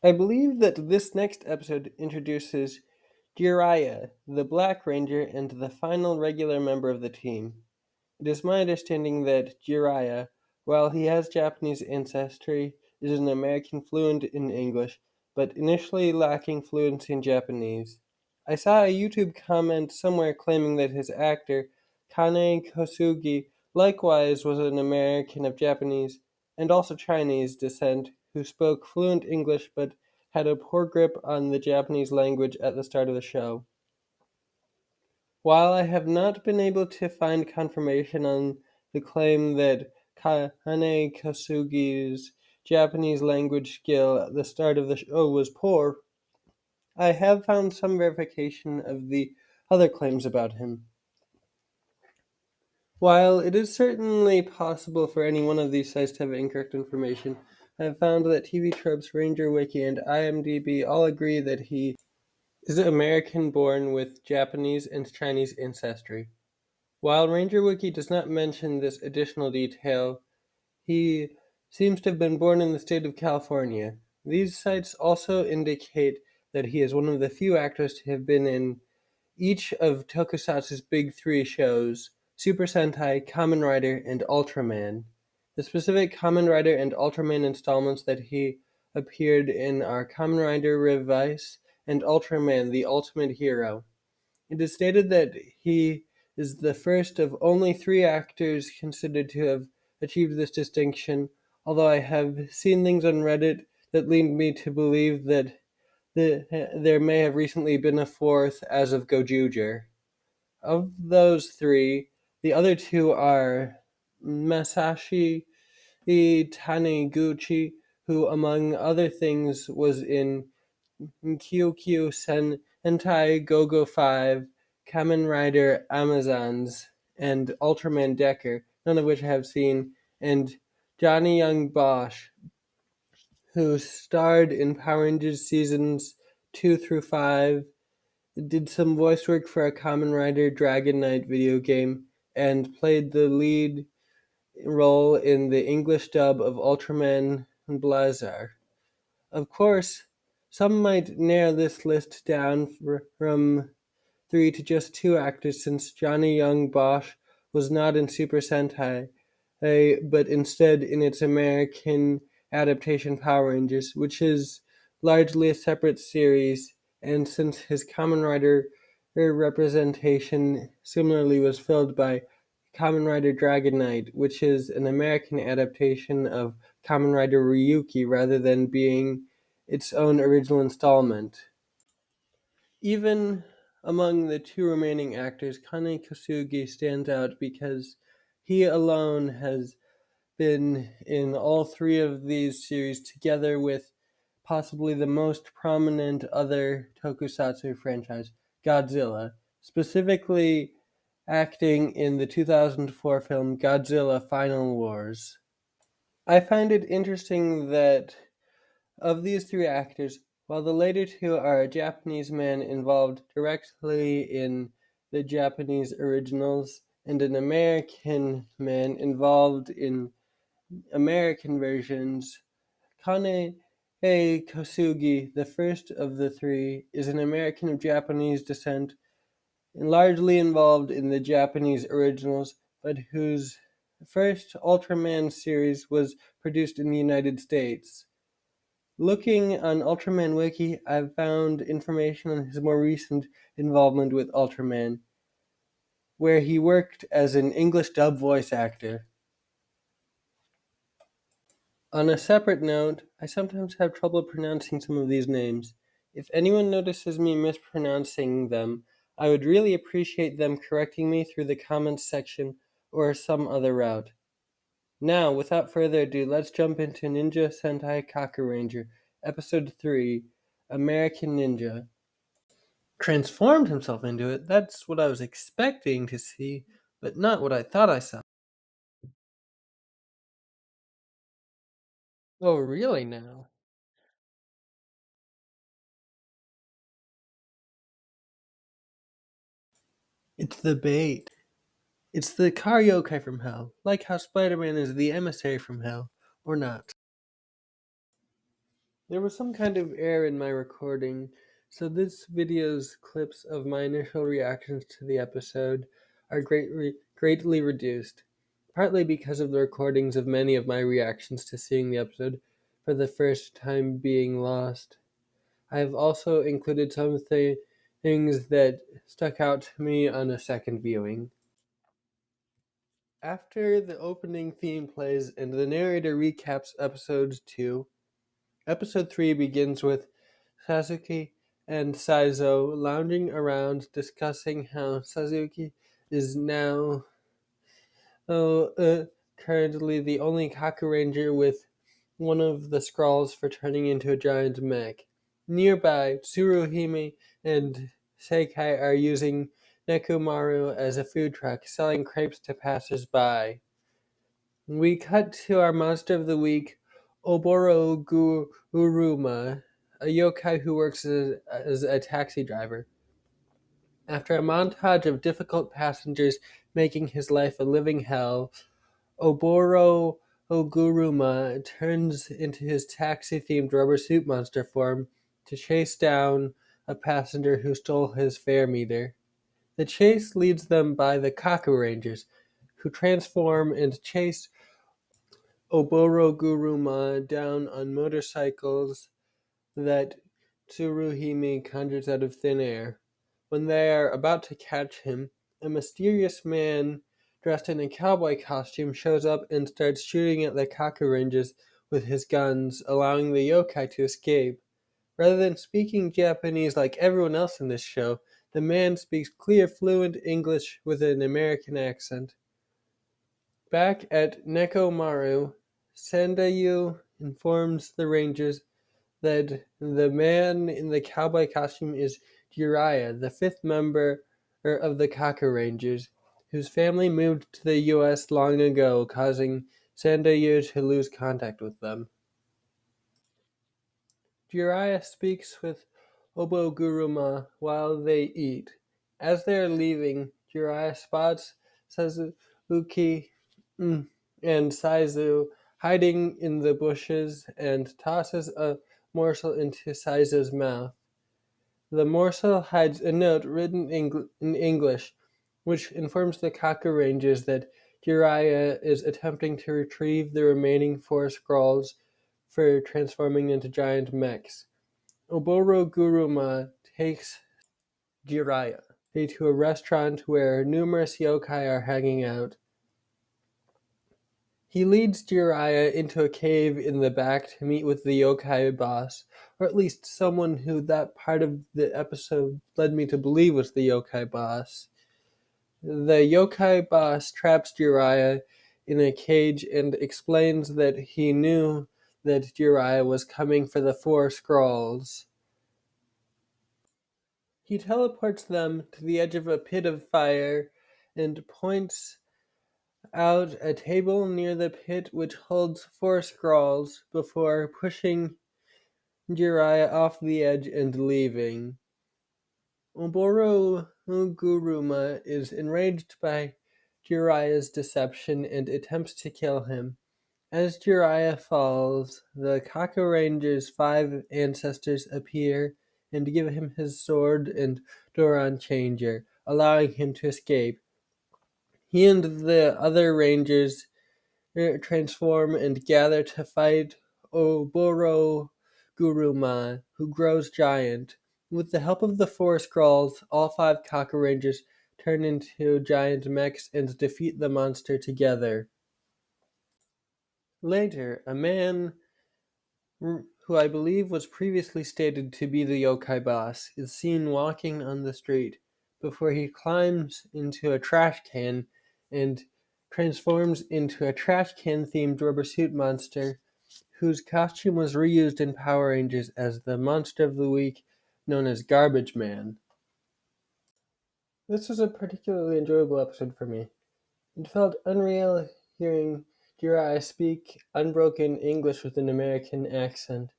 I believe that this next episode introduces Jiraiya, the Black Ranger, and the final regular member of the team. It is my understanding that Jiraiya, while he has Japanese ancestry, is an American fluent in English, but initially lacking fluency in Japanese. I saw a YouTube comment somewhere claiming that his actor, Kane Kosugi, likewise was an American of Japanese and also Chinese descent who spoke fluent English but had a poor grip on the Japanese language at the start of the show. While I have not been able to find confirmation on the claim that Kane Kosugi's Japanese language skill at the start of the show was poor, I have found some verification of the other claims about him. While it is certainly possible for any one of these sites to have incorrect information, I have found that TV Tropes, Ranger Wiki, and IMDb all agree that he is American born with Japanese and Chinese ancestry. While Ranger Wiki does not mention this additional detail, he seems to have been born in the state of California. These sites also indicate that he is one of the few actors to have been in each of Tokusatsu's big three shows: Super Sentai, Kamen Rider, and Ultraman. The specific Kamen Rider and Ultraman installments that he appeared in are Kamen Rider Revice and Ultraman the Ultimate Hero. It is stated that he is the first of only three actors considered to have achieved this distinction, although I have seen things on Reddit that lead me to believe that there may have recently been a fourth as of Gojuger. Of those three, the other two are Masashi Taniguchi, who among other things was in Kyokyo Sentai Go-Go 5, Kamen Rider Amazons, and Ultraman Decker, none of which I have seen, and Johnny Young Bosch, who starred in Power Rangers seasons 2 through 5, did some voice work for a Kamen Rider Dragon Knight video game, and played the lead role in the English dub of Ultraman Blazar. Of course, some might narrow this list down from three to just two actors, since Johnny Young Bosch was not in Super Sentai, but instead in its American adaptation Power Rangers, which is largely a separate series, and since his Kamen Rider representation similarly was filled by Kamen Rider Dragon Knight, which is an American adaptation of Kamen Rider Ryuki rather than being its own original installment. Even among the two remaining actors, Kane Kosugi stands out because he alone has been in all three of these series, together with possibly the most prominent other tokusatsu franchise, Godzilla, specifically acting in the 2004 film Godzilla Final Wars. I find it interesting that of these three actors, while the later two are a Japanese man involved directly in the Japanese originals and an American man involved in American versions, Kane Kosugi, the first of the three, is an American of Japanese descent and largely involved in the Japanese originals, but whose first Ultraman series was produced in the United States. Looking on Ultraman Wiki, I've found information on his more recent involvement with Ultraman, where he worked as an English dub voice actor. On a separate note, I sometimes have trouble pronouncing some of these names. If anyone notices me mispronouncing them, I would really appreciate them correcting me through the comments section or some other route. Now, without further ado, let's jump into Ninja Sentai Kakuranger, Episode 3, American Ninja. Transformed himself into it? That's what I was expecting to see, but not what I thought I saw. Oh, really now? It's the bait. It's the karaoke from hell, like how Spider-Man is the emissary from hell, or not. There was some kind of error in my recording, so this video's clips of my initial reactions to the episode are greatly reduced, partly because of the recordings of many of my reactions to seeing the episode for the first time being lost. I have also included some things that stuck out to me on a second viewing. After the opening theme plays and the narrator recaps episode 2, episode 3 begins with Sasuke and Saizo lounging around discussing how Sasuke is now uh, uh, currently the only Kakuranger with one of the scrolls for turning into a giant mech. Nearby, Tsuruhime and Seikai are using Nekomaru as a food truck, selling crepes to passers-by. We cut to our monster of the week, Oboro Guruma, a yokai who works as a taxi driver. After a montage of difficult passengers making his life a living hell, Oboro Oguruma turns into his taxi-themed rubber suit monster form to chase down a passenger who stole his fare meter. The chase leads them by the Kakurangers, who transform and chase Oboroguruma down on motorcycles that Tsuruhime conjures out of thin air. When they are about to catch him, a mysterious man dressed in a cowboy costume shows up and starts shooting at the Kakurangers with his guns, allowing the yokai to escape. Rather than speaking Japanese like everyone else in this show, the man speaks clear, fluent English with an American accent. Back at Nekomaru, Sandayu informs the rangers that the man in the cowboy costume is Jiraiya, the fifth member of the Kakurangers, whose family moved to the US long ago, causing Sandayu to lose contact with them. Jiraiya speaks with Oboguruma while they eat. As they are leaving, Jiraiya spots Suzuki and Saizu hiding in the bushes and tosses a morsel into Saizu's mouth. The morsel hides a note written in English, which informs the Kakurangers that Jiraiya is attempting to retrieve the remaining 4 scrolls for transforming into giant mechs. Oboro Guruma takes Jiraiya to a restaurant where numerous yokai are hanging out. He leads Jiraiya into a cave in the back to meet with the yokai boss, or at least someone who that part of the episode led me to believe was the yokai boss. The yokai boss traps Jiraiya in a cage and explains that he knew that Jiraiya was coming for the 4 scrolls. He teleports them to the edge of a pit of fire and points out a table near the pit which holds 4 scrolls before pushing Jiraiya off the edge and leaving. Oboro Guruma is enraged by Jiraiya's deception and attempts to kill him. As Jiraiya falls, the Kakuranger's 5 ancestors appear and give him his sword and Doron changer, allowing him to escape. He and the other rangers transform and gather to fight Oboro Guruma, who grows giant. With the help of the 4 scrolls, all 5 Kakurangers turn into giant mechs and defeat the monster together. Later, a man who I believe was previously stated to be the yokai boss, is seen walking on the street before he climbs into a trash can and transforms into a trash can themed rubber suit monster whose costume was reused in Power Rangers as the monster of the week known as Garbage Man. This was a particularly enjoyable episode for me. It felt unreal hearing Jiraiya speak unbroken English with an American accent.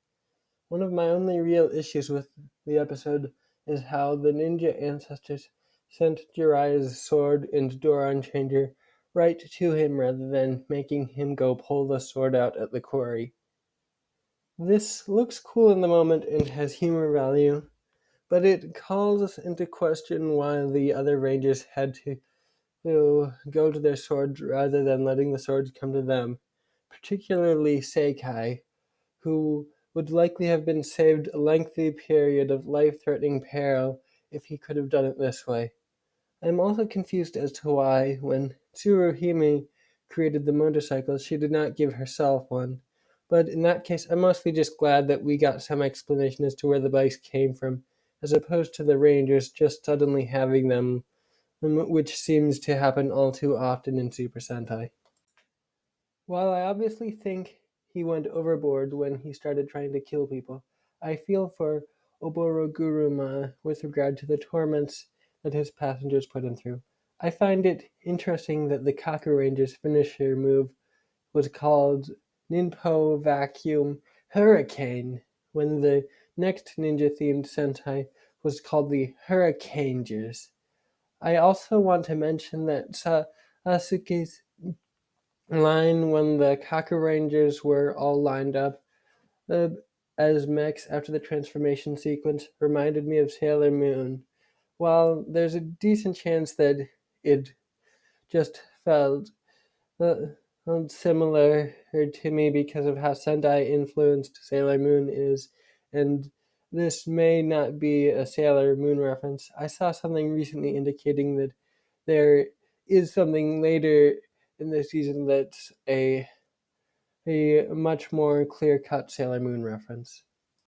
One of my only real issues with the episode is how the ninja ancestors sent Jiraiya's sword and Doron changer right to him rather than making him go pull the sword out at the quarry. This looks cool in the moment and has humor value, but it calls into question why the other Rangers had to go to their swords rather than letting the swords come to them, particularly Seikai, who would likely have been saved a lengthy period of life-threatening peril if he could have done it this way. I am also confused as to why, when Tsuruhime created the motorcycle, she did not give herself one. But in that case, I'm mostly just glad that we got some explanation as to where the bikes came from, as opposed to the Rangers just suddenly having them, which seems to happen all too often in Super Sentai. While I obviously think he went overboard when he started trying to kill people, I feel for Oboroguruma with regard to the torments that his passengers put him through. I find it interesting that the Kakuranger's finisher move was called Ninpo Vacuum Hurricane, when the next ninja-themed Sentai was called the Hurricanegers. I also want to mention that Sasuke's line when the Kakurangers were all lined up uh, as mechs after the transformation sequence reminded me of Sailor Moon. While there's a decent chance that it just felt uh, similar to me because of how Sendai influenced Sailor Moon is, and this may not be a Sailor Moon reference. I saw something recently indicating that there is something later in the season that's a much more clear cut Sailor Moon reference.